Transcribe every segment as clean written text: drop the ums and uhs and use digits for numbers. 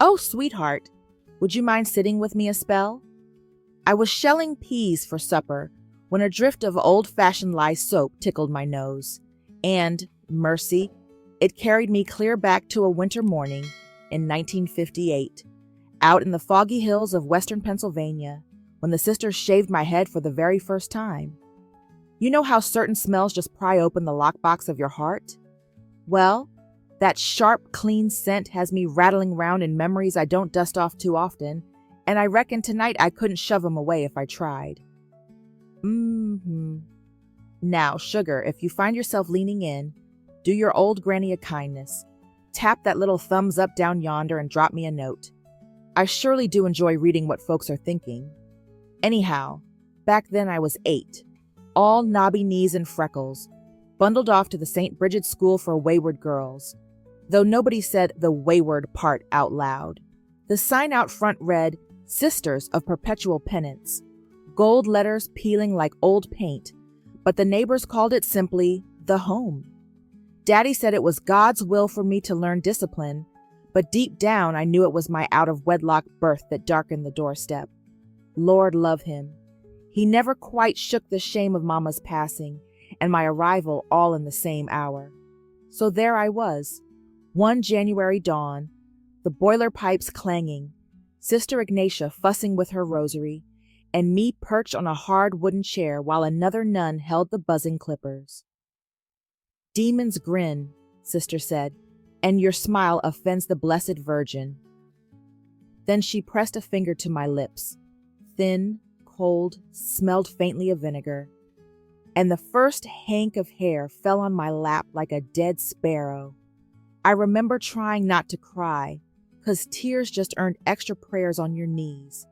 "Oh, sweetheart, would you mind sitting with me a spell?" I was shelling peas for supper when a drift of old-fashioned lye soap tickled my nose, and, mercy, it carried me clear back to a winter morning in 1958, out in the foggy hills of western Pennsylvania, when the sisters shaved my head for the very first time. You know how certain smells just pry open the lockbox of your heart? Well, that sharp, clean scent has me rattling round in memories I don't dust off too often, and I reckon tonight I couldn't shove them away if I tried. Now, sugar, if you find yourself leaning in, do your old granny a kindness. Tap that little thumbs up down yonder and drop me a note. I surely do enjoy reading what folks are thinking. Anyhow, back then I was 8, all knobby knees and freckles, bundled off to the St. Bridget's School for Wayward Girls, though nobody said the wayward part out loud. The sign out front read, "Sisters of Perpetual Penance," gold letters peeling like old paint, but the neighbors called it simply the home. Daddy said it was God's will for me to learn discipline, but deep down I knew it was my out-of-wedlock birth that darkened the doorstep. Lord love him. He never quite shook the shame of Mama's passing and my arrival all in the same hour. So there I was, one January dawn, the boiler pipes clanging, Sister Ignatia fussing with her rosary, and me perched on a hard wooden chair while another nun held the buzzing clippers. "Demons grin," Sister said, "and your smile offends the Blessed Virgin." Then she pressed a finger to my lips, thin, cold, smelled faintly of vinegar, and the first hank of hair fell on my lap like a dead sparrow. I remember trying not to cry, 'cause tears just earned extra prayers on your knees.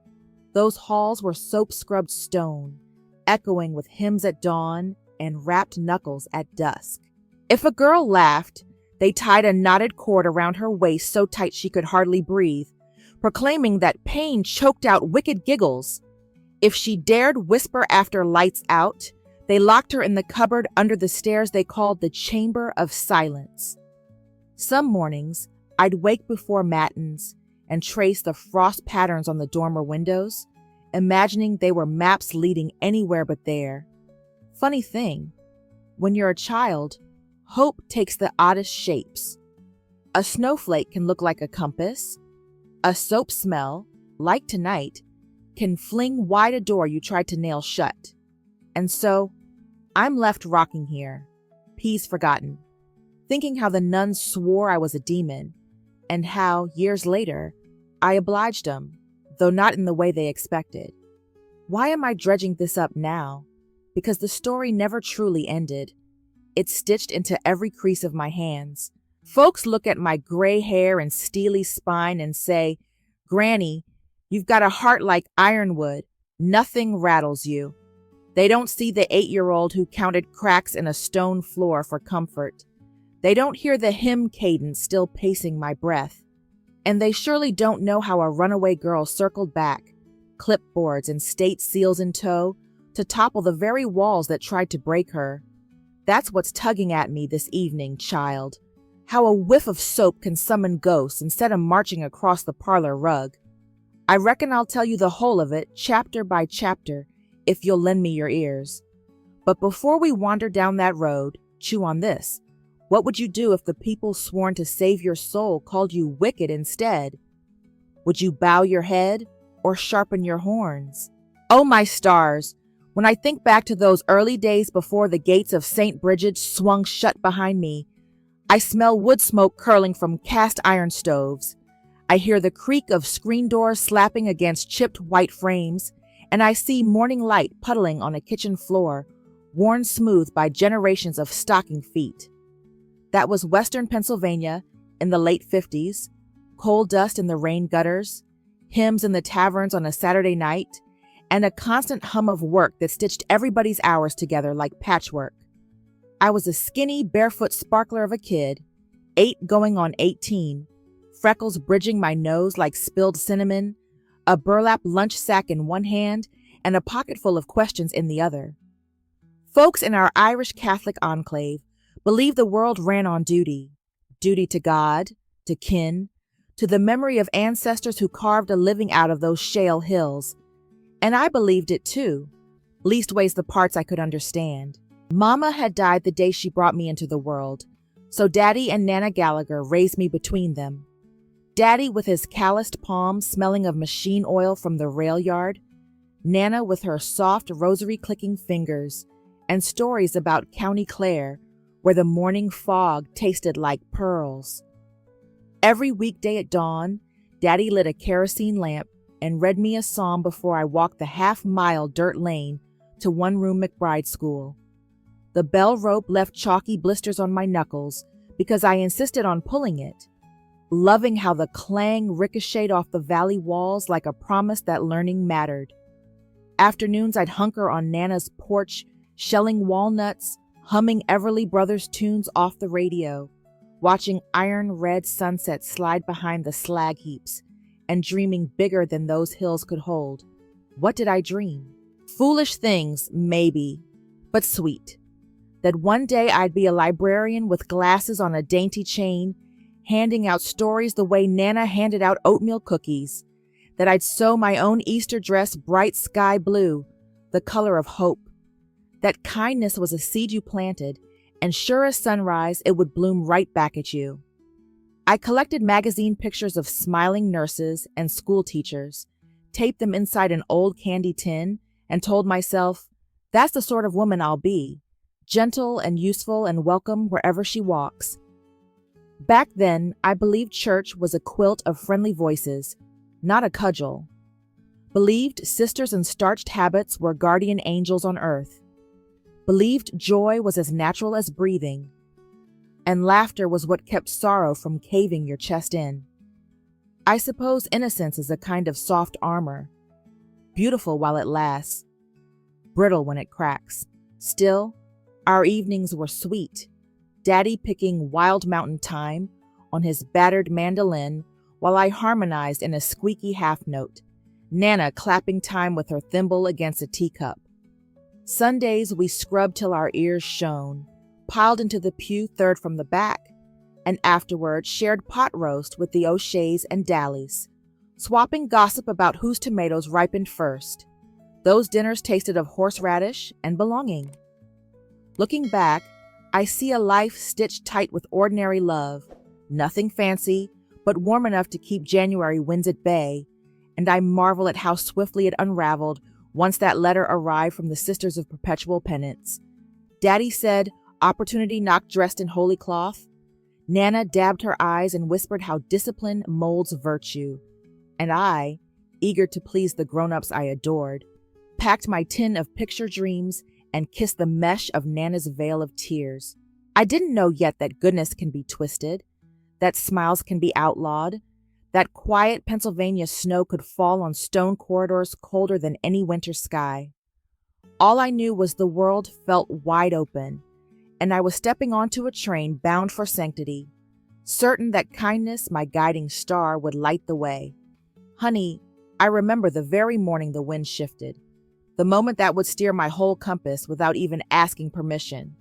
Those halls were soap-scrubbed stone, echoing with hymns at dawn and rapped knuckles at dusk. If a girl laughed, they tied a knotted cord around her waist so tight she could hardly breathe, proclaiming that pain choked out wicked giggles. If she dared whisper after lights out, they locked her in the cupboard under the stairs they called the Chamber of Silence. Some mornings, I'd wake before matins and trace the frost patterns on the dormer windows, imagining they were maps leading anywhere but there. Funny thing, when you're a child, hope takes the oddest shapes. A snowflake can look like a compass. A soap smell, like tonight, can fling wide a door you tried to nail shut. And so, I'm left rocking here, peace forgotten, thinking how the nuns swore I was a demon, and how, years later, I obliged them, though not in the way they expected. Why am I dredging this up now? Because the story never truly ended. It's stitched into every crease of my hands. Folks look at my gray hair and steely spine and say, "Granny, you've got a heart like ironwood. Nothing rattles you." They don't see the 8-year-old who counted cracks in a stone floor for comfort. They don't hear the hymn cadence still pacing my breath. And they surely don't know how a runaway girl circled back, clipboards and state seals in tow, to topple the very walls that tried to break her. That's what's tugging at me this evening, child. How a whiff of soap can summon ghosts instead of marching across the parlor rug. I reckon I'll tell you the whole of it, chapter by chapter, if you'll lend me your ears. But before we wander down that road, chew on this. What would you do if the people sworn to save your soul called you wicked instead? Would you bow your head or sharpen your horns? Oh, my stars! When I think back to those early days before the gates of St. Bridget's swung shut behind me, I smell wood smoke curling from cast iron stoves. I hear the creak of screen doors slapping against chipped white frames, and I see morning light puddling on a kitchen floor, worn smooth by generations of stocking feet. That was western Pennsylvania in the late 50s, coal dust in the rain gutters, hymns in the taverns on a Saturday night, and a constant hum of work that stitched everybody's hours together like patchwork. I was a skinny, barefoot sparkler of a kid, 8 going on 18, freckles bridging my nose like spilled cinnamon, a burlap lunch sack in one hand, and a pocket full of questions in the other. Folks in our Irish Catholic enclave believed the world ran on duty to God, to kin, to the memory of ancestors who carved a living out of those shale hills. And I believed it too, leastways the parts I could understand. Mama had died the day she brought me into the world, so Daddy and Nana Gallagher raised me between them. Daddy with his calloused palms smelling of machine oil from the rail yard, Nana with her soft rosary-clicking fingers, and stories about County Clare, where the morning fog tasted like pearls. Every weekday at dawn, Daddy lit a kerosene lamp and read me a psalm before I walked the half-mile dirt lane to one-room McBride School. The bell rope left chalky blisters on my knuckles because I insisted on pulling it, loving how the clang ricocheted off the valley walls like a promise that learning mattered. Afternoons I'd hunker on Nana's porch, shelling walnuts, humming Everly Brothers tunes off the radio, watching iron-red sunsets slide behind the slag heaps, and dreaming bigger than those hills could hold. What did I dream? Foolish things, maybe, but sweet. That one day I'd be a librarian with glasses on a dainty chain, handing out stories the way Nana handed out oatmeal cookies. That I'd sew my own Easter dress bright sky blue, the color of hope. That kindness was a seed you planted, and sure as sunrise, it would bloom right back at you. I collected magazine pictures of smiling nurses and school teachers, taped them inside an old candy tin, and told myself, that's the sort of woman I'll be, gentle and useful and welcome wherever she walks. Back then, I believed church was a quilt of friendly voices, not a cudgel. Believed sisters in starched habits were guardian angels on earth. Believed joy was as natural as breathing, and laughter was what kept sorrow from caving your chest in. I suppose innocence is a kind of soft armor, beautiful while it lasts, brittle when it cracks. Still, our evenings were sweet, Daddy picking Wild Mountain Time on his battered mandolin while I harmonized in a squeaky half note, Nana clapping time with her thimble against a teacup. Sundays we scrubbed till our ears shone, piled into the pew third from the back, and afterward shared pot roast with the O'Sheas and Dallies, swapping gossip about whose tomatoes ripened first. Those dinners tasted of horseradish and belonging. Looking back, I see a life stitched tight with ordinary love, nothing fancy, but warm enough to keep January winds at bay, and I marvel at how swiftly it unraveled once that letter arrived from the Sisters of Perpetual Penance. Daddy said, opportunity knocked dressed in holy cloth. Nana dabbed her eyes and whispered how discipline molds virtue. And I, eager to please the grown-ups I adored, packed my tin of picture dreams and kissed the mesh of Nana's veil of tears. I didn't know yet that goodness can be twisted, that smiles can be outlawed, that quiet Pennsylvania snow could fall on stone corridors colder than any winter sky. All I knew was the world felt wide open, and I was stepping onto a train bound for sanctity, certain that kindness, my guiding star, would light the way. Honey, I remember the very morning the wind shifted, the moment that would steer my whole compass without even asking permission,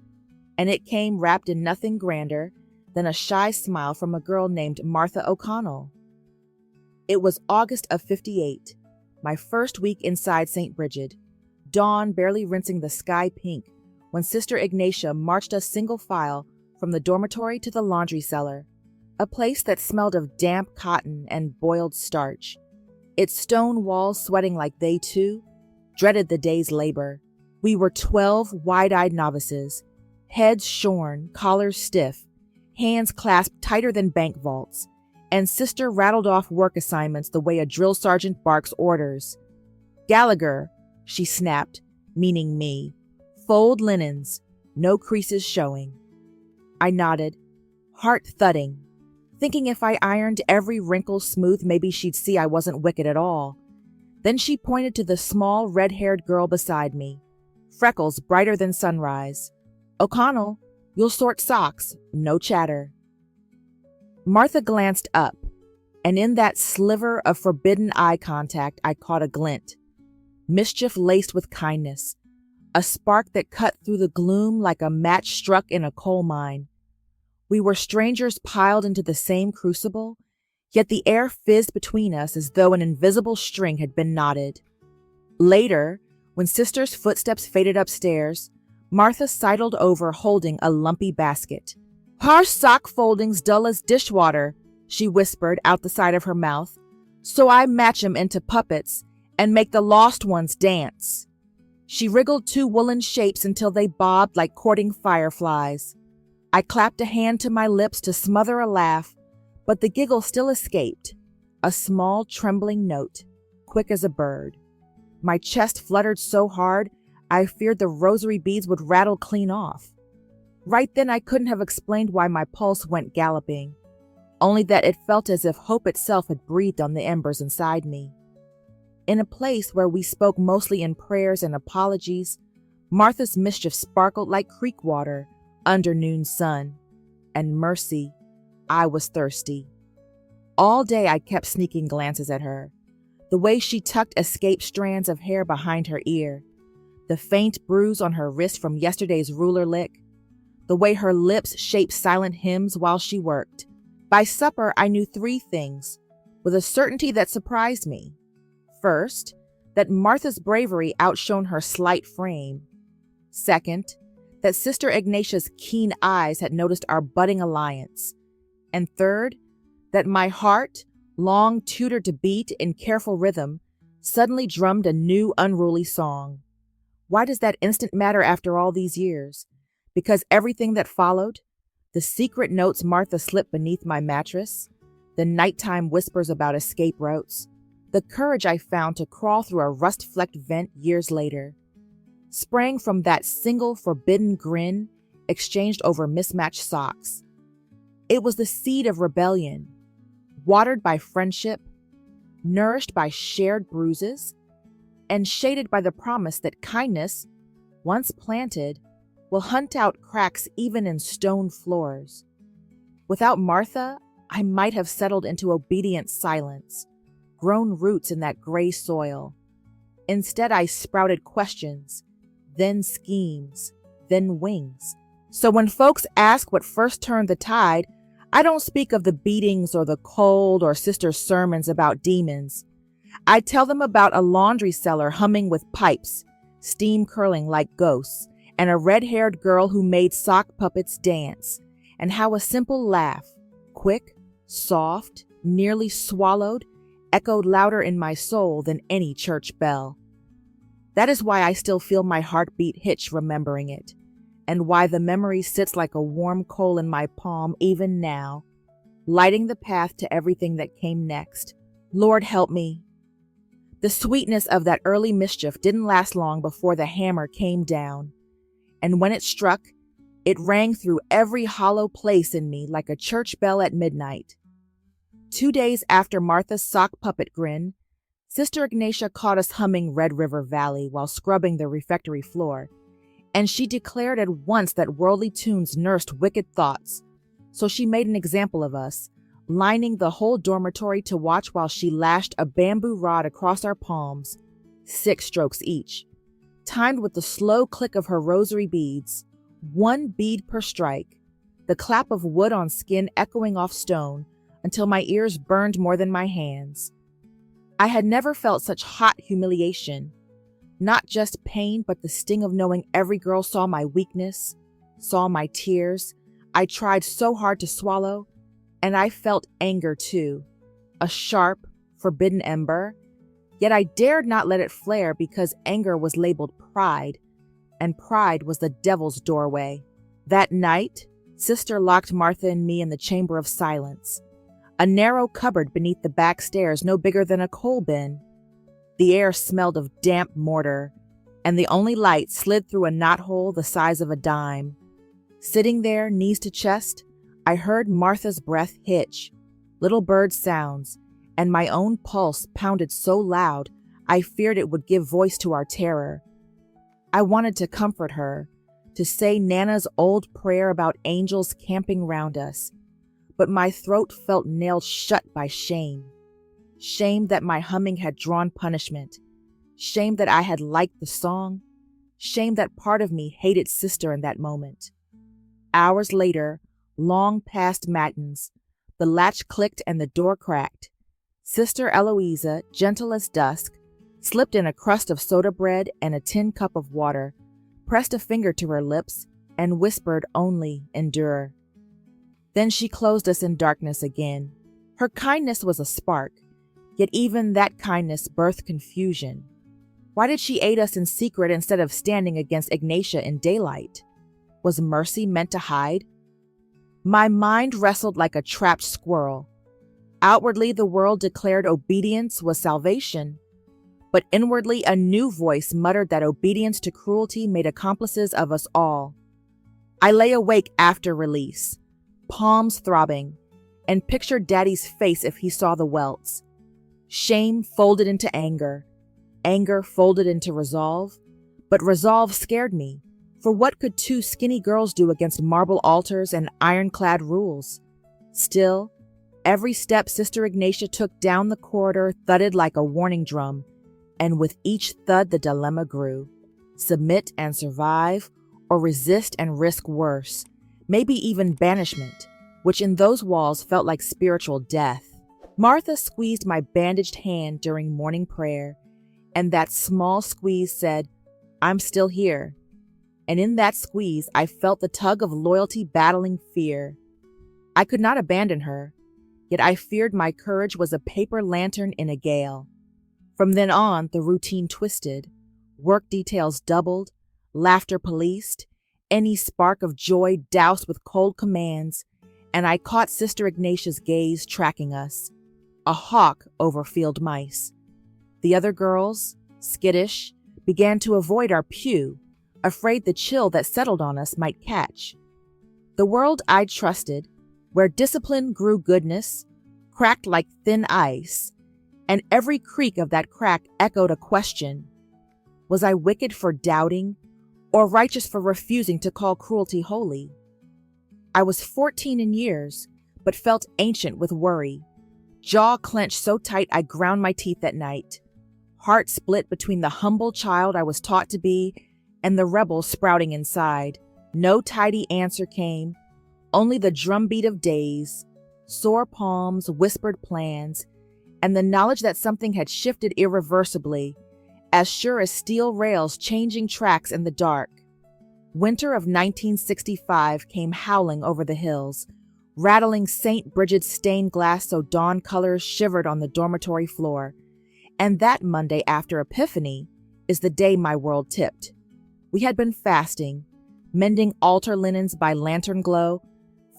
and it came wrapped in nothing grander than a shy smile from a girl named Martha O'Connell. It was August of '58, my first week inside St. Bridget, dawn barely rinsing the sky pink, when Sister Ignatia marched us single file from the dormitory to the laundry cellar, a place that smelled of damp cotton and boiled starch, its stone walls sweating like they, too, dreaded the day's labor. We were 12 wide-eyed novices, heads shorn, collars stiff, hands clasped tighter than bank vaults, and Sister rattled off work assignments the way a drill sergeant barks orders. Gallagher, she snapped, meaning me. Fold linens, no creases showing. I nodded, heart thudding, thinking if I ironed every wrinkle smooth maybe she'd see I wasn't wicked at all. Then she pointed to the small red-haired girl beside me, freckles brighter than sunrise. O'Connell, you'll sort socks, no chatter. Martha glanced up, and in that sliver of forbidden eye contact I caught a glint. Mischief laced with kindness, a spark that cut through the gloom like a match struck in a coal mine. We were strangers piled into the same crucible, Yet the air fizzed between us as though an invisible string had been knotted. Later, when Sister's footsteps faded upstairs, Martha sidled over holding a lumpy basket. "Our sock folding's dull as dishwater," she whispered out the side of her mouth, "so I match 'em into puppets and make the lost ones dance." She wriggled 2 woolen shapes until they bobbed like courting fireflies. I clapped a hand to my lips to smother a laugh, but the giggle still escaped, a small trembling note, quick as a bird. My chest fluttered so hard I feared the rosary beads would rattle clean off. Right then I couldn't have explained why my pulse went galloping, only that it felt as if hope itself had breathed on the embers inside me. In a place where we spoke mostly in prayers and apologies, Martha's mischief sparkled like creek water under noon sun. And mercy, I was thirsty. All day I kept sneaking glances at her. The way she tucked escaped strands of hair behind her ear, the faint bruise on her wrist from yesterday's ruler lick, the way her lips shaped silent hymns while she worked. By supper, I knew 3 things, with a certainty that surprised me. First, that Martha's bravery outshone her slight frame. Second, that Sister Ignatia's keen eyes had noticed our budding alliance. And third, that my heart, long tutored to beat in careful rhythm, suddenly drummed a new unruly song. Why does that instant matter after all these years? Because everything that followed, the secret notes Martha slipped beneath my mattress, the nighttime whispers about escape routes, the courage I found to crawl through a rust-flecked vent years later, sprang from that single forbidden grin exchanged over mismatched socks. It was the seed of rebellion, watered by friendship, nourished by shared bruises, and shaded by the promise that kindness, once planted, will hunt out cracks even in stone floors. Without Martha, I might have settled into obedient silence, grown roots in that gray soil. Instead, I sprouted questions, then schemes, then wings. So when folks ask what first turned the tide, I don't speak of the beatings or the cold or Sister's sermons about demons. I tell them about a laundry cellar humming with pipes, steam curling like ghosts, and a red-haired girl who made sock puppets dance, and how a simple laugh, quick, soft, nearly swallowed, echoed louder in my soul than any church bell. That is why I still feel my heartbeat hitch remembering it, and why the memory sits like a warm coal in my palm even now, lighting the path to everything that came next. Lord help me. The sweetness of that early mischief didn't last long before the hammer came down, and when it struck, it rang through every hollow place in me like a church bell at midnight. 2 days after Martha's sock puppet grin, Sister Ignatia caught us humming Red River Valley while scrubbing the refectory floor, and she declared at once that worldly tunes nursed wicked thoughts, so she made an example of us, lining the whole dormitory to watch while she lashed a bamboo rod across our palms, 6 strokes each, timed with the slow click of her rosary beads, 1 bead per strike, the clap of wood on skin echoing off stone until my ears burned more than my hands. I had never felt such hot humiliation, not just pain, but the sting of knowing every girl saw my weakness, saw my tears. I tried so hard to swallow, and I felt anger too, a sharp, forbidden ember, yet I dared not let it flare because anger was labeled pride, and pride was the devil's doorway. That night, Sister locked Martha and me in the chamber of silence, a narrow cupboard beneath the back stairs no bigger than a coal bin. The air smelled of damp mortar, and the only light slid through a knothole the size of a dime. Sitting there, knees to chest, I heard Martha's breath hitch, little bird sounds, and my own pulse pounded so loud I feared it would give voice to our terror. I wanted to comfort her, to say Nana's old prayer about angels camping round us, but my throat felt nailed shut by shame. Shame that my humming had drawn punishment. Shame that I had liked the song. Shame that part of me hated Sister in that moment. Hours later, long past matins, The latch clicked and the door cracked. Sister Eloisa, gentle as dusk, slipped in a crust of soda bread and a tin cup of water, pressed a finger to her lips, and whispered only, "Endure." Then she closed us in darkness again. Her kindness was a spark, yet even that kindness birthed confusion. Why did she aid us in secret instead of standing against Ignatia in daylight? Was mercy meant to hide? My mind wrestled like a trapped squirrel. Outwardly, the world declared obedience was salvation, but inwardly a new voice muttered that obedience to cruelty made accomplices of us all. I lay awake after release, palms throbbing, and pictured Daddy's face if he saw the welts. Shame folded into anger, anger folded into resolve, but resolve scared me, for what could two skinny girls do against marble altars and ironclad rules? Still, every step Sister Ignatia took down the corridor thudded like a warning drum, and with each thud the dilemma grew. Submit and survive, or resist and risk worse, maybe even banishment, which in those walls felt like spiritual death. Martha squeezed my bandaged hand during morning prayer, and that small squeeze said, "I'm still here." And in that squeeze, I felt the tug of loyalty battling fear. I could not abandon her, yet I feared my courage was a paper lantern in a gale. From then on, the routine twisted. Work details doubled, laughter policed, any spark of joy doused with cold commands, and I caught Sister Ignatia's gaze tracking us, a hawk over field mice. The other girls, skittish, began to avoid our pew, afraid the chill that settled on us might catch. The world I'd trusted, where discipline grew goodness, cracked like thin ice, and every creak of that crack echoed a question. Was I wicked for doubting, or righteous for refusing to call cruelty holy? I was 14 in years, but felt ancient with worry. Jaw clenched so tight I ground my teeth at night. Heart split between the humble child I was taught to be and the rebel sprouting inside. No tidy answer came, only the drumbeat of days, sore palms, whispered plans, and the knowledge that something had shifted irreversibly, as sure as steel rails changing tracks in the dark. Winter of 1965 came howling over the hills, rattling St. Bridget's stained glass so dawn colors shivered on the dormitory floor. And that Monday after Epiphany is the day my world tipped. We had been fasting, mending altar linens by lantern glow,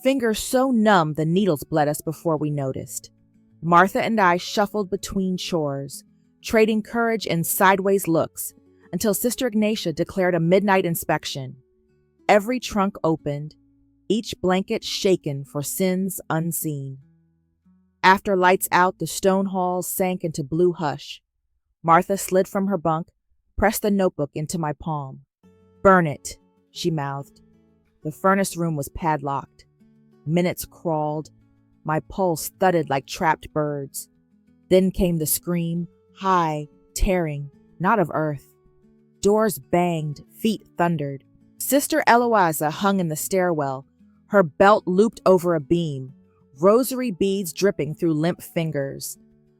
fingers so numb the needles bled us before we noticed. Martha and I shuffled between chores, trading courage in sideways looks, until Sister Ignatia declared a midnight inspection. Every trunk opened, each blanket shaken for sins unseen. After lights out, the stone halls sank into blue hush. Martha slid from her bunk, pressed the notebook into my palm. "Burn it," she mouthed. The furnace room was padlocked. Minutes crawled. My pulse thudded like trapped birds. Then came the scream, high, tearing, not of earth. Doors banged, feet thundered. Sister Eloisa hung in the stairwell, her belt looped over a beam, rosary beads dripping through limp fingers.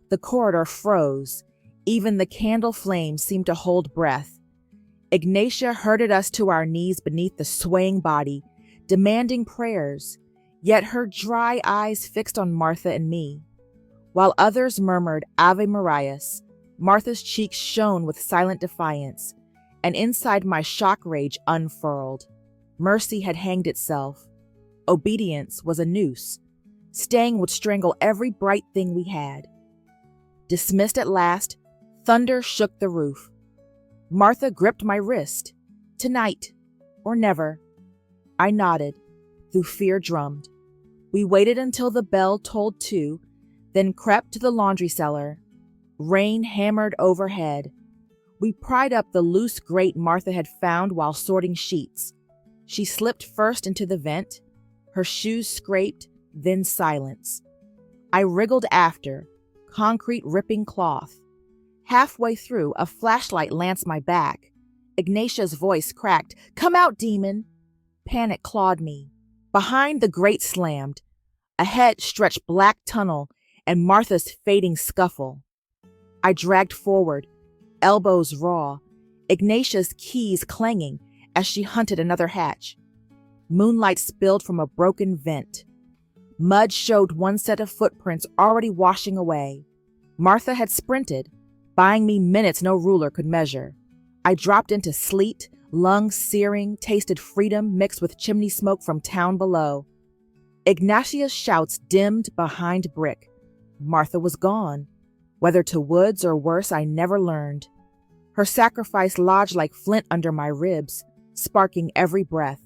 The corridor froze. Even the candle flame seemed to hold breath. Ignatia herded us to our knees beneath the swaying body, demanding prayers, yet her dry eyes fixed on Martha and me. While others murmured Ave Marias, Martha's cheeks shone with silent defiance, and inside my shock rage unfurled. Mercy had hanged itself. Obedience was a noose. Staying would strangle every bright thing we had. Dismissed at last, thunder shook the roof. Martha gripped my wrist. Tonight, or never. I nodded, though fear drummed. We waited until the bell tolled 2, then crept to the laundry cellar. Rain hammered overhead. We pried up the loose grate Martha had found while sorting sheets. She slipped first into the vent. Her shoes scraped, then silence. I wriggled after, concrete ripping cloth. Halfway through, a flashlight lanced my back. Ignatia's voice cracked, "Come out, demon!" Panic clawed me. Behind the grate slammed. Ahead stretched black tunnel and Martha's fading scuffle. I dragged forward, elbows raw, Ignatia's keys clanging as she hunted another hatch. Moonlight spilled from a broken vent. Mud showed one set of footprints already washing away. Martha had sprinted, buying me minutes no ruler could measure. I dropped into sleet, lungs searing, tasted freedom mixed with chimney smoke from town below. Ignatia's shouts dimmed behind brick. Martha was gone. Whether to woods or worse, I never learned. Her sacrifice lodged like flint under my ribs, sparking every breath.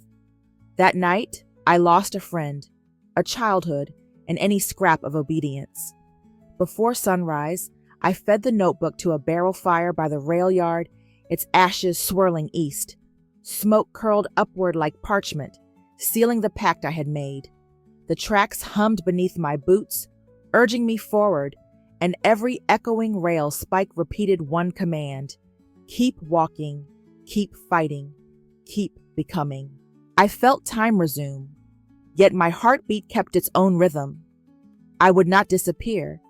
That night, I lost a friend, a childhood, and any scrap of obedience. Before sunrise, I fed the notebook to a barrel fire by the rail yard, its ashes swirling east. Smoke curled upward like parchment, sealing the pact I had made. The tracks hummed beneath my boots, urging me forward, and every echoing rail spike repeated one command: keep walking, keep fighting, keep becoming. I felt time resume, yet my heartbeat kept its own rhythm. I would not disappear.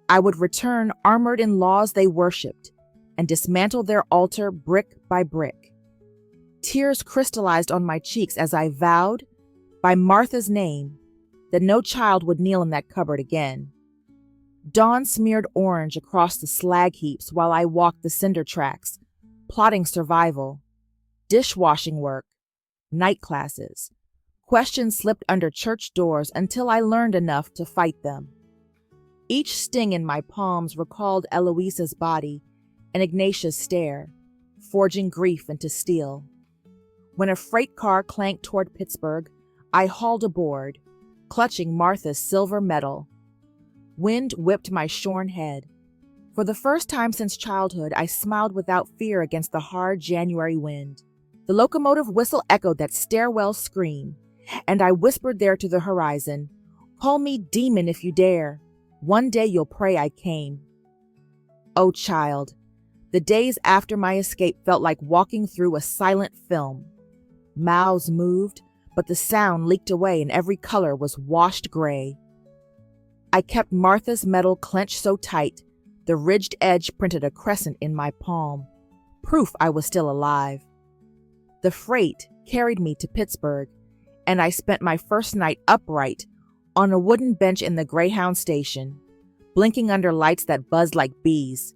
I would return armored in laws they worshipped and dismantle their altar brick by brick. Tears crystallized on my cheeks as I vowed, by Martha's name, that no child would kneel in that cupboard again. Dawn smeared orange across the slag heaps while I walked the cinder tracks, plotting survival, dishwashing work, night classes. Questions slipped under church doors until I learned enough to fight them. Each sting in my palms recalled Eloisa's body and Ignatia's stare, forging grief into steel. When a freight car clanked toward Pittsburgh, I hauled aboard, clutching Martha's silver medal. Wind whipped my shorn head. For the first time since childhood, I smiled without fear against the hard January wind. The locomotive whistle echoed that stairwell scream, and I whispered there to the horizon, "Call me demon if you dare. One day you'll pray I came." Oh, child, the days after my escape felt like walking through a silent film. Mouths moved, but the sound leaked away and every color was washed gray. I kept Martha's medal clenched so tight, the ridged edge printed a crescent in my palm, proof I was still alive. The freight carried me to Pittsburgh, and I spent my first night upright on a wooden bench in the Greyhound station, blinking under lights that buzzed like bees.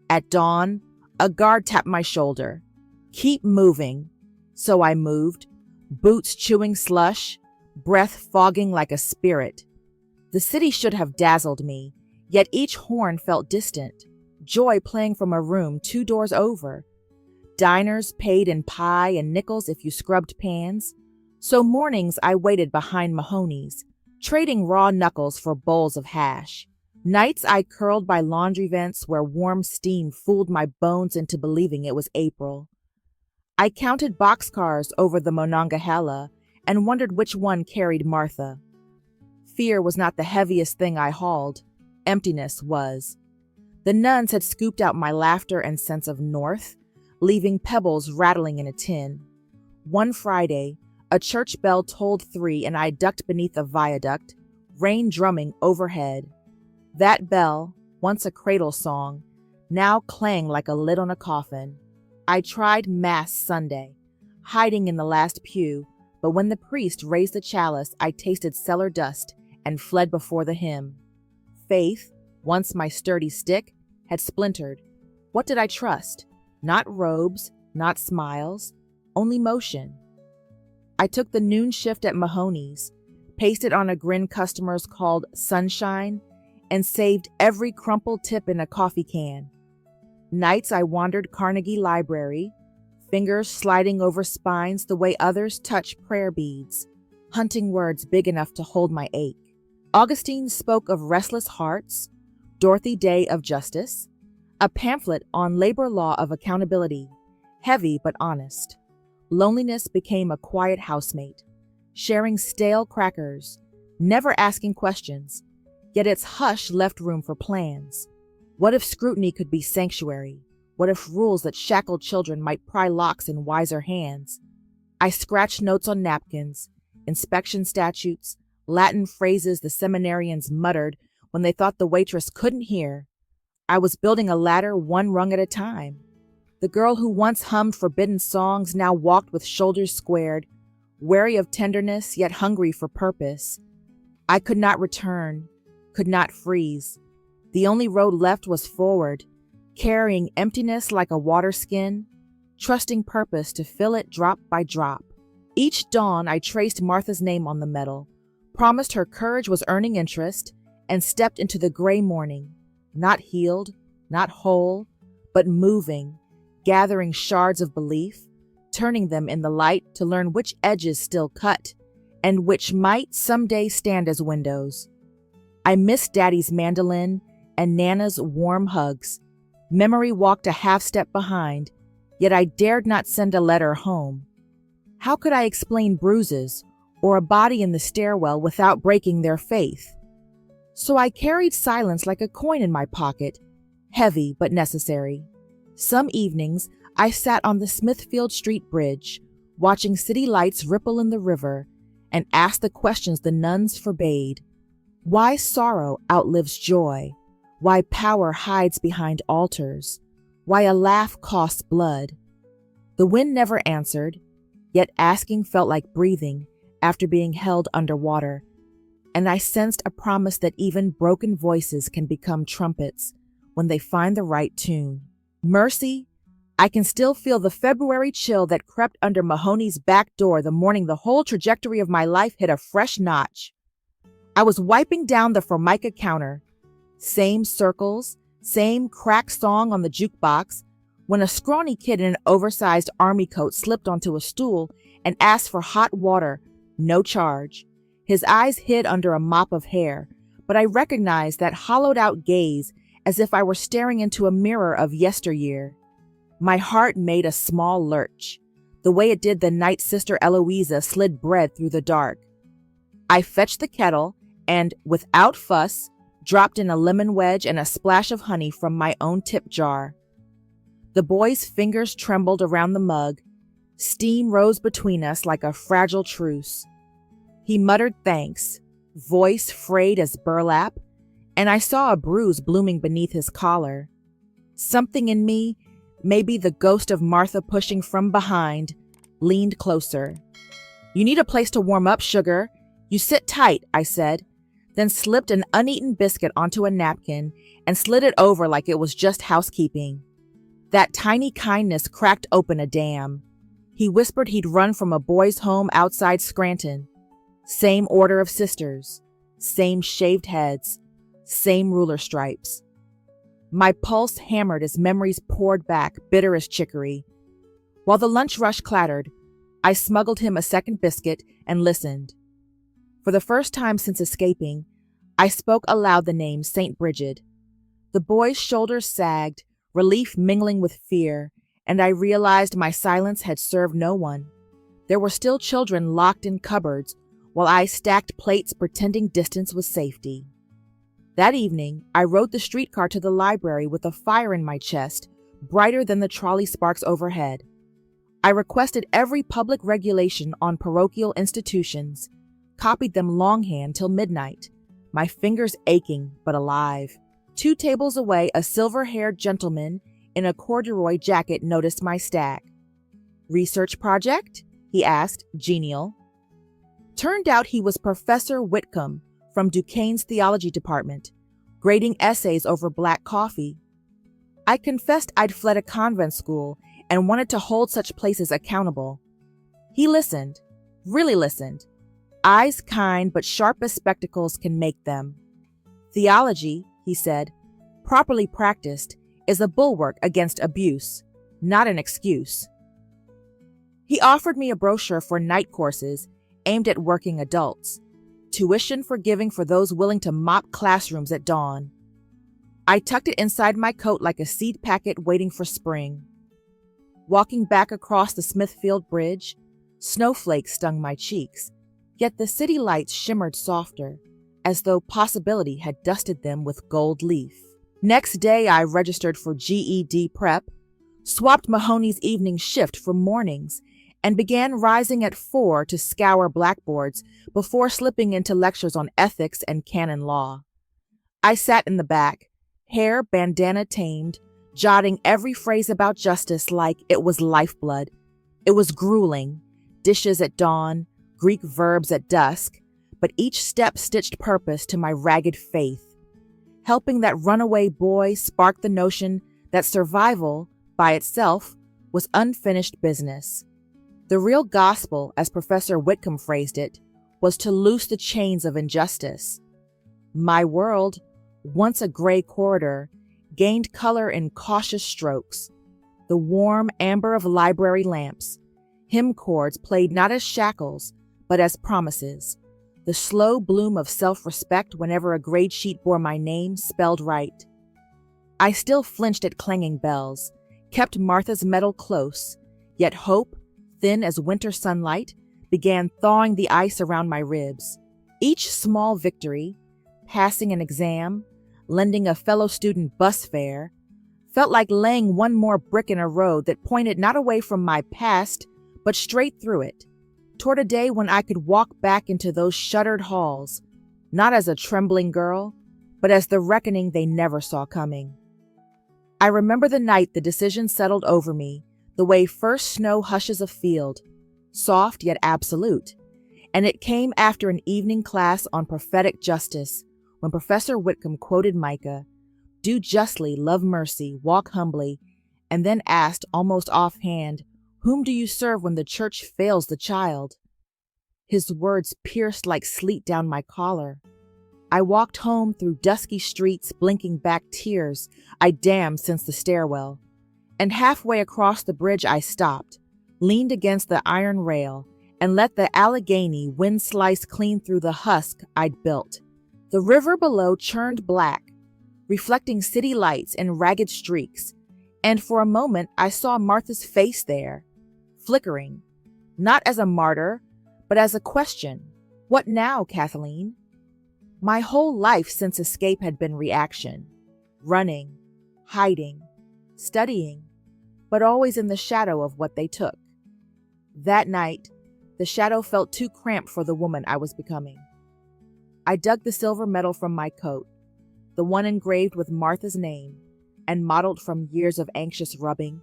At dawn, a guard tapped my shoulder. "Keep moving." So I moved, boots chewing slush, breath fogging like a spirit. The city should have dazzled me, yet each horn felt distant, joy playing from a room 2 doors over. Diners paid in pie and nickels if you scrubbed pans, so mornings I waited behind Mahoney's, trading raw knuckles for bowls of hash. Nights I curled by laundry vents where warm steam fooled my bones into believing it was April. I counted boxcars over the Monongahela and wondered which one carried Martha. Fear was not the heaviest thing I hauled. Emptiness was. The nuns had scooped out my laughter and sense of north, leaving pebbles rattling in a tin. One Friday, a church bell tolled 3 and I ducked beneath a viaduct, rain drumming overhead. That bell, once a cradle song, now clanged like a lid on a coffin. I tried Mass Sunday, hiding in the last pew, but when the priest raised the chalice, I tasted cellar dust and fled before the hymn. Faith, once my sturdy stick, had splintered. What did I trust? Not robes, not smiles, only motion. I took the noon shift at Mahoney's, pasted on a grin customers called Sunshine, and saved every crumpled tip in a coffee can. Nights I wandered Carnegie Library, fingers sliding over spines the way others touch prayer beads, hunting words big enough to hold my ache. Augustine spoke of restless hearts, Dorothy Day of justice, a pamphlet on labor law of accountability, heavy but honest. Loneliness became a quiet housemate, sharing stale crackers, never asking questions, yet its hush left room for plans. What if scrutiny could be sanctuary? What if rules that shackled children might pry locks in wiser hands? I scratched notes on napkins, inspection statutes, Latin phrases the seminarians muttered when they thought the waitress couldn't hear. I was building a ladder one rung at a time. The girl who once hummed forbidden songs now walked with shoulders squared, wary of tenderness yet hungry for purpose. I could not return, could not freeze. The only road left was forward, carrying emptiness like a water skin, trusting purpose to fill it drop by drop. Each dawn I traced Martha's name on the metal, promised her courage was earning interest, and stepped into the gray morning, not healed, not whole, but moving, gathering shards of belief, turning them in the light to learn which edges still cut, and which might someday stand as windows. I missed Daddy's mandolin and Nana's warm hugs. Memory walked a half step behind, yet I dared not send a letter home. How could I explain bruises or a body in the stairwell without breaking their faith? So I carried silence like a coin in my pocket, heavy but necessary. Some evenings, I sat on the Smithfield Street Bridge, watching city lights ripple in the river, and asked the questions the nuns forbade. Why sorrow outlives joy? Why power hides behind altars? Why a laugh costs blood? The wind never answered, yet asking felt like breathing after being held underwater, and I sensed a promise that even broken voices can become trumpets when they find the right tune. Mercy, I can still feel the February chill that crept under Mahoney's back door the morning the whole trajectory of my life hit a fresh notch. I was wiping down the Formica counter, same circles, same crack song on the jukebox, when a scrawny kid in an oversized army coat slipped onto a stool and asked for hot water, no charge. His eyes hid under a mop of hair, but I recognized that hollowed-out gaze as if I were staring into a mirror of yesteryear. My heart made a small lurch, the way it did the night Sister Eloisa slid bread through the dark. I fetched the kettle and, without fuss, dropped in a lemon wedge and a splash of honey from my own tip jar. The boy's fingers trembled around the mug. Steam rose between us like a fragile truce. He muttered thanks, voice frayed as burlap, and I saw a bruise blooming beneath his collar. Something in me, maybe the ghost of Martha pushing from behind, leaned closer. You need a place to warm up, sugar. You sit tight, I said, then slipped an uneaten biscuit onto a napkin and slid it over like it was just housekeeping. That tiny kindness cracked open a dam. He whispered he'd run from a boys' home outside Scranton. Same order of sisters, same shaved heads, same ruler stripes. My pulse hammered as memories poured back, bitter as chicory. While the lunch rush clattered, I smuggled him a second biscuit and listened. For the first time since escaping, I spoke aloud the name St. Bridget. The boy's shoulders sagged, relief mingling with fear, and I realized my silence had served no one. There were still children locked in cupboards, while I stacked plates pretending distance was safety. That evening, I rode the streetcar to the library with a fire in my chest, brighter than the trolley sparks overhead. I requested every public regulation on parochial institutions, copied them longhand till midnight, my fingers aching but alive. 2 tables away, a silver-haired gentleman in a corduroy jacket noticed my stack. "Research project?" he asked, genial. Turned out he was Professor Whitcomb from Duquesne's theology department, grading essays over black coffee. I confessed I'd fled a convent school and wanted to hold such places accountable. He listened, really listened. Eyes kind but sharp as spectacles can make them. Theology, he said, properly practiced, is a bulwark against abuse, not an excuse. He offered me a brochure for night courses aimed at working adults, tuition forgiving for those willing to mop classrooms at dawn. I tucked it inside my coat like a seed packet waiting for spring. Walking back across the Smithfield Bridge, snowflakes stung my cheeks, yet the city lights shimmered softer, as though possibility had dusted them with gold leaf. Next day, I registered for GED prep, swapped Mahoney's evening shift for mornings, and began rising at 4 to scour blackboards before slipping into lectures on ethics and canon law. I sat in the back, hair bandana tamed, jotting every phrase about justice like it was lifeblood. It was grueling, dishes at dawn, Greek verbs at dusk, but each step stitched purpose to my ragged faith. Helping that runaway boy sparked the notion that survival, by itself, was unfinished business. The real gospel, as Professor Whitcomb phrased it, was to loose the chains of injustice. My world, once a gray corridor, gained color in cautious strokes. The warm amber of library lamps, hymn chords played not as shackles, but as promises. The slow bloom of self-respect whenever a grade sheet bore my name spelled right. I still flinched at clanging bells, kept Martha's metal close, yet hope, thin as winter sunlight, began thawing the ice around my ribs. Each small victory, passing an exam, lending a fellow student bus fare, felt like laying one more brick in a road that pointed not away from my past, but straight through it, toward a day when I could walk back into those shuttered halls, not as a trembling girl, but as the reckoning they never saw coming. I remember the night the decision settled over me, the way first snow hushes a field, soft yet absolute, and it came after an evening class on prophetic justice, when Professor Whitcomb quoted Micah, "Do justly, love mercy, walk humbly," and then asked almost offhand, "Whom do you serve when the church fails the child?" His words pierced like sleet down my collar. I walked home through dusky streets, blinking back tears I'd damned since the stairwell. And halfway across the bridge I stopped, leaned against the iron rail, and let the Allegheny wind slice clean through the husk I'd built. The river below churned black, reflecting city lights in ragged streaks, and for a moment I saw Martha's face there, flickering, not as a martyr, but as a question. What now, Kathleen? My whole life since escape had been reaction, running, hiding, studying, but always in the shadow of what they took. That night, the shadow felt too cramped for the woman I was becoming. I dug the silver medal from my coat, the one engraved with Martha's name and mottled from years of anxious rubbing,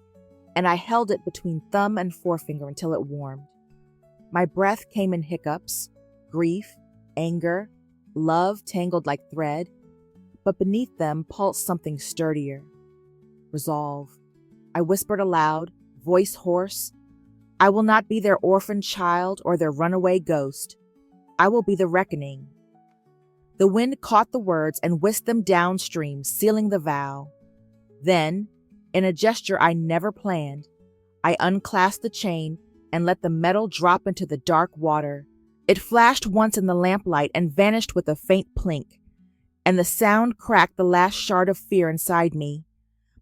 and I held it between thumb and forefinger until it warmed. My breath came in hiccups, grief, anger, love tangled like thread, but beneath them pulsed something sturdier. Resolve. I whispered aloud, voice hoarse, "I will not be their orphaned child or their runaway ghost. I will be the reckoning." The wind caught the words and whisked them downstream, sealing the vow. Then, in a gesture I never planned, I unclasped the chain and let the metal drop into the dark water. It flashed once in the lamplight and vanished with a faint plink, and the sound cracked the last shard of fear inside me.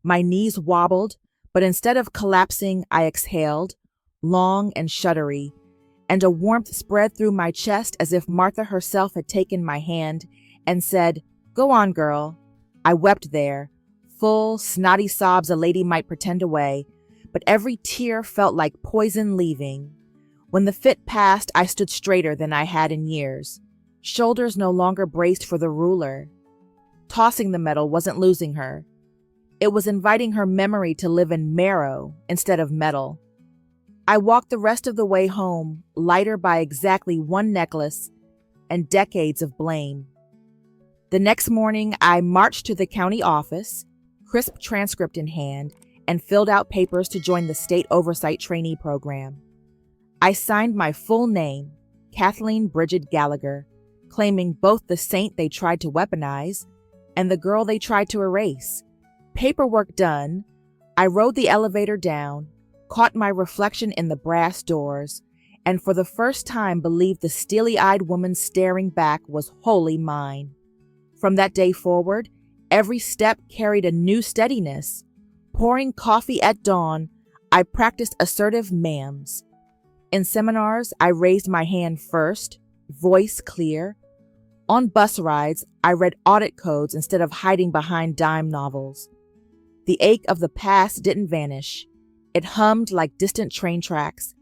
My knees wobbled, but instead of collapsing, I exhaled, long and shuddery, and a warmth spread through my chest as if Martha herself had taken my hand and said, "Go on, girl." I wept there, full, snotty sobs a lady might pretend away, but every tear felt like poison leaving. When the fit passed, I stood straighter than I had in years, shoulders no longer braced for the ruler. Tossing the medal wasn't losing her. It was inviting her memory to live in marrow instead of metal. I walked the rest of the way home, lighter by exactly one necklace and decades of blame. The next morning, I marched to the county office, crisp transcript in hand, and filled out papers to join the state oversight trainee program. I signed my full name, Kathleen Bridget Gallagher, claiming both the saint they tried to weaponize and the girl they tried to erase. Paperwork done, I rode the elevator down, caught my reflection in the brass doors, and for the first time believed the steely-eyed woman staring back was wholly mine. From that day forward, every step carried a new steadiness. Pouring coffee at dawn, I practiced assertive ma'ams. In seminars, I raised my hand first, voice clear. On bus rides, I read audit codes instead of hiding behind dime novels. The ache of the past didn't vanish. It hummed like distant train tracks.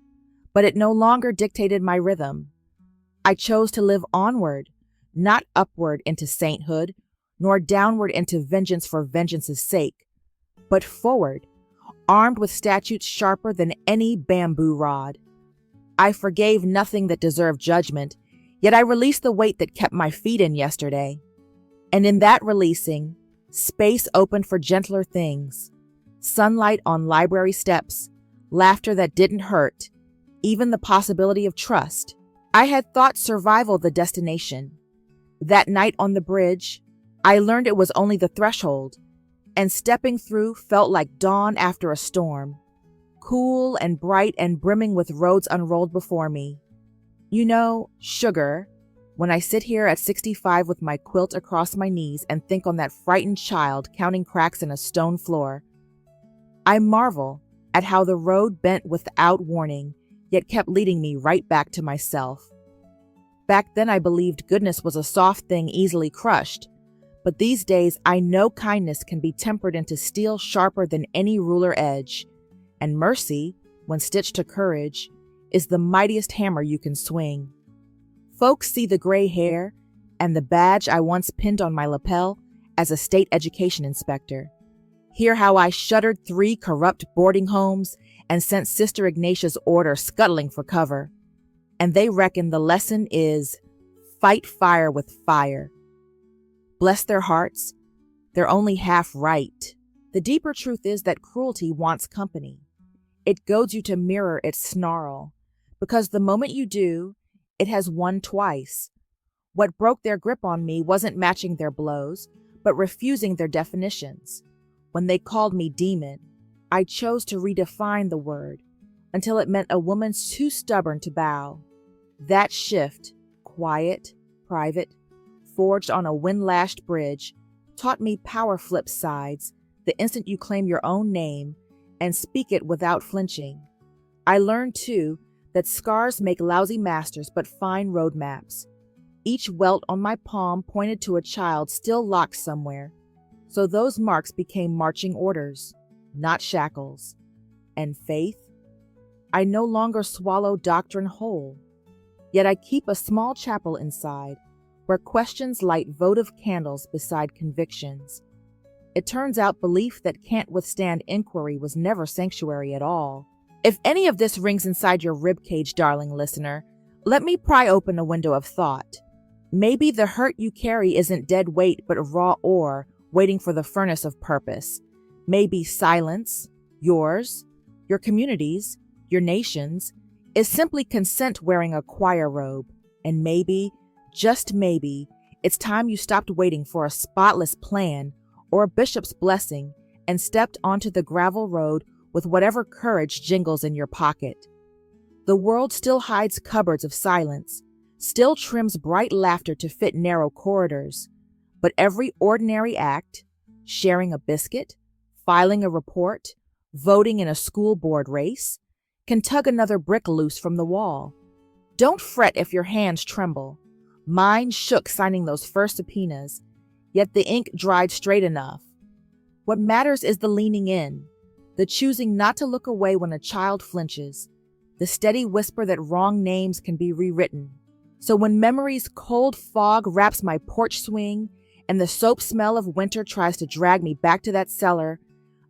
but it no longer dictated my rhythm. I chose to live onward, not upward into sainthood, nor downward into vengeance for vengeance's sake, but forward, armed with statutes sharper than any bamboo rod. I forgave nothing that deserved judgment, yet I released the weight that kept my feet in yesterday. And in that releasing, space opened for gentler things, sunlight on library steps, laughter that didn't hurt, even the possibility of trust. I had thought survival the destination. That night on the bridge, I learned it was only the threshold, and stepping through felt like dawn after a storm, cool and bright and brimming with roads unrolled before me. You know, sugar, when I sit here at 65 with my quilt across my knees and think on that frightened child counting cracks in a stone floor, I marvel at how the road bent without warning, yet kept leading me right back to myself. Back then I believed goodness was a soft thing easily crushed, but these days I know kindness can be tempered into steel sharper than any ruler edge, and mercy, when stitched to courage, is the mightiest hammer you can swing. Folks see the gray hair and the badge I once pinned on my lapel as a state education inspector. Hear how I shuttered 3 corrupt boarding homes and sent Sister Ignatia's order scuttling for cover. And they reckon the lesson is fight fire with fire. Bless their hearts, they're only half right. The deeper truth is that cruelty wants company. It goads you to mirror its snarl, because the moment you do, it has won twice. What broke their grip on me wasn't matching their blows, but refusing their definitions. When they called me demon, I chose to redefine the word until it meant a woman too stubborn to bow. That shift, quiet, private, forged on a wind-lashed bridge, taught me power flips sides the instant you claim your own name and speak it without flinching. I learned, too, that scars make lousy masters but fine road maps. Each welt on my palm pointed to a child still locked somewhere, so those marks became marching orders, not shackles. And faith? I no longer swallow doctrine whole, yet I keep a small chapel inside, where questions light votive candles beside convictions. It turns out belief that can't withstand inquiry was never sanctuary at all. If any of this rings inside your ribcage, darling listener, let me pry open a window of thought. Maybe the hurt you carry isn't dead weight but raw ore waiting for the furnace of purpose. Maybe silence, yours, your community's, your nation's, is simply consent wearing a choir robe. And maybe, just maybe, it's time you stopped waiting for a spotless plan or a bishop's blessing and stepped onto the gravel road with whatever courage jingles in your pocket. The world still hides cupboards of silence, still trims bright laughter to fit narrow corridors, but every ordinary act, sharing a biscuit, filing a report, voting in a school board race, can tug another brick loose from the wall. Don't fret if your hands tremble. Mine shook signing those first subpoenas, yet the ink dried straight enough. What matters is the leaning in, the choosing not to look away when a child flinches, the steady whisper that wrong names can be rewritten. So when memory's cold fog wraps my porch swing and the soap smell of winter tries to drag me back to that cellar,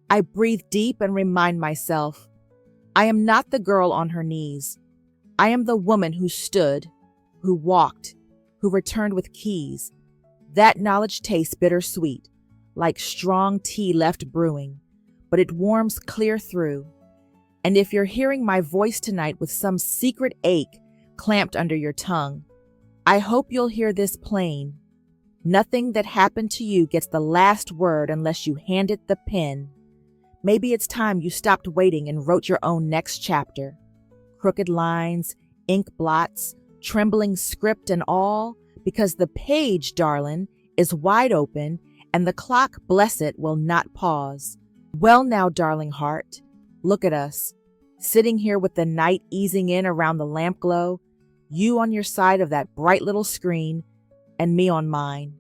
I breathe deep and remind myself, I am not the girl on her knees. I am the woman who stood, who walked, who returned with keys. That knowledge tastes bittersweet, like strong tea left brewing, but it warms clear through. And if you're hearing my voice tonight with some secret ache clamped under your tongue, I hope you'll hear this plain. Nothing that happened to you gets the last word unless you hand it the pen. Maybe it's time you stopped waiting and wrote your own next chapter. Crooked lines, ink blots, trembling script and all, because the page, darling, is wide open and the clock, bless it, will not pause. Well now, darling heart, look at us, sitting here with the night easing in around the lamp glow, you on your side of that bright little screen, and me on mine.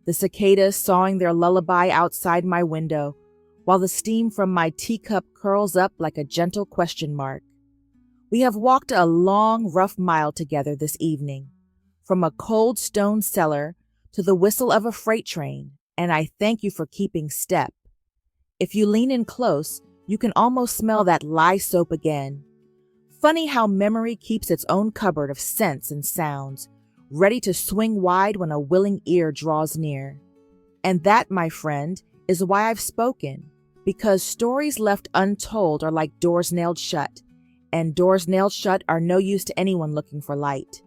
The cicadas sawing their lullaby outside my window, while the steam from my teacup curls up like a gentle question mark. We have walked a long, rough mile together this evening, from a cold stone cellar to the whistle of a freight train, and I thank you for keeping step. If you lean in close, you can almost smell that lye soap again. Funny how memory keeps its own cupboard of scents and sounds, ready to swing wide when a willing ear draws near. And that, my friend, is why I've spoken, because stories left untold are like doors nailed shut, and doors nailed shut are no use to anyone looking for light.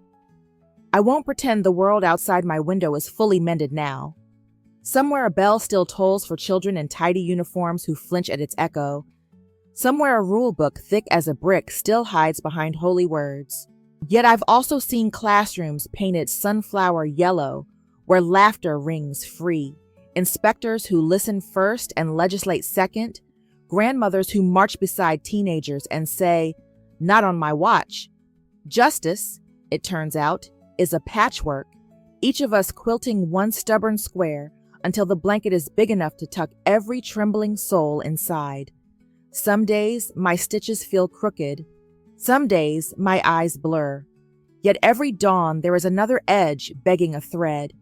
I won't pretend the world outside my window is fully mended now. Somewhere a bell still tolls for children in tidy uniforms who flinch at its echo. Somewhere a rule book thick as a brick still hides behind holy words. Yet I've also seen classrooms painted sunflower yellow where laughter rings free, inspectors who listen first and legislate second, grandmothers who march beside teenagers and say, "Not on my watch." Justice, it turns out, is a patchwork, each of us quilting one stubborn square until the blanket is big enough to tuck every trembling soul inside. Some days my stitches feel crooked. Some days my eyes blur. Yet every dawn there is another edge begging a thread.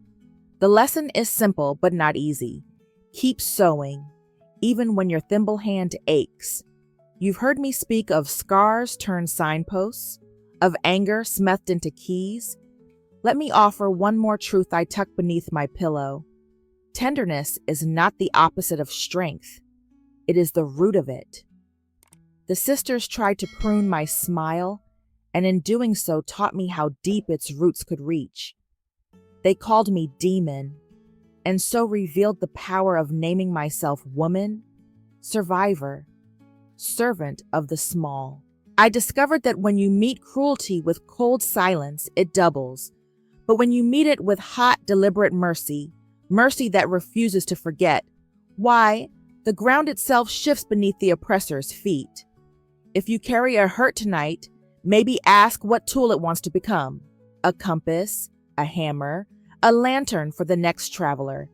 The lesson is simple but not easy. Keep sewing, even when your thimble hand aches. You've heard me speak of scars turned signposts, of anger smethed into keys. Let me offer one more truth I tuck beneath my pillow. Tenderness is not the opposite of strength. It is the root of it. The sisters tried to prune my smile, and in doing so taught me how deep its roots could reach. They called me demon, and so revealed the power of naming myself woman, survivor, servant of the small. I discovered that when you meet cruelty with cold silence, it doubles. But when you meet it with hot, deliberate mercy, mercy that refuses to forget, why, the ground itself shifts beneath the oppressor's feet. If you carry a hurt tonight, maybe ask what tool it wants to become. A compass, a hammer, a lantern for the next traveler.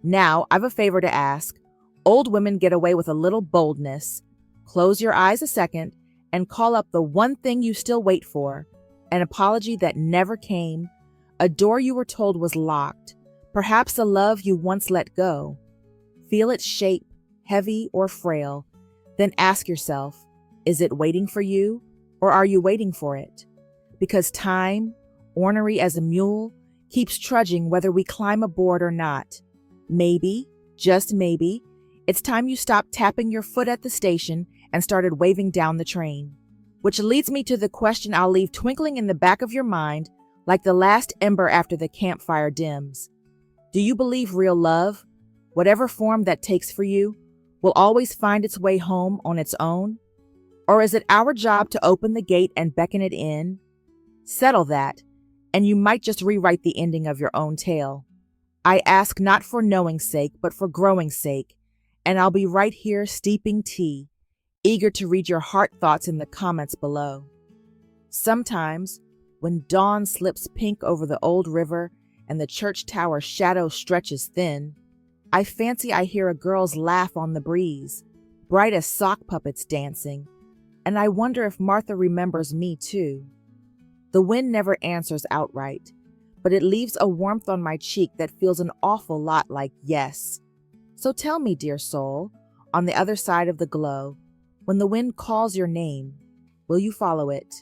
Now, I've a favor to ask. Old women get away with a little boldness. Close your eyes a second and call up the one thing you still wait for, an apology that never came, a door you were told was locked, perhaps a love you once let go. Feel its shape, heavy or frail, then ask yourself, is it waiting for you, or are you waiting for it? Because time, ornery as a mule, keeps trudging whether we climb aboard or not. Maybe, just maybe, it's time you stopped tapping your foot at the station and started waving down the train. Which leads me to the question I'll leave twinkling in the back of your mind like the last ember after the campfire dims. Do you believe real love, whatever form that takes for you, will always find its way home on its own? Or is it our job to open the gate and beckon it in? Settle that, and you might just rewrite the ending of your own tale. I ask not for knowing's sake, but for growing's sake, and I'll be right here steeping tea, eager to read your heart thoughts in the comments below. Sometimes, when dawn slips pink over the old river and the church tower shadow stretches thin, I fancy I hear a girl's laugh on the breeze, bright as sock puppets dancing, and I wonder if Martha remembers me too. The wind never answers outright, but it leaves a warmth on my cheek that feels an awful lot like yes. So tell me, dear soul, on the other side of the glow, when the wind calls your name, will you follow it?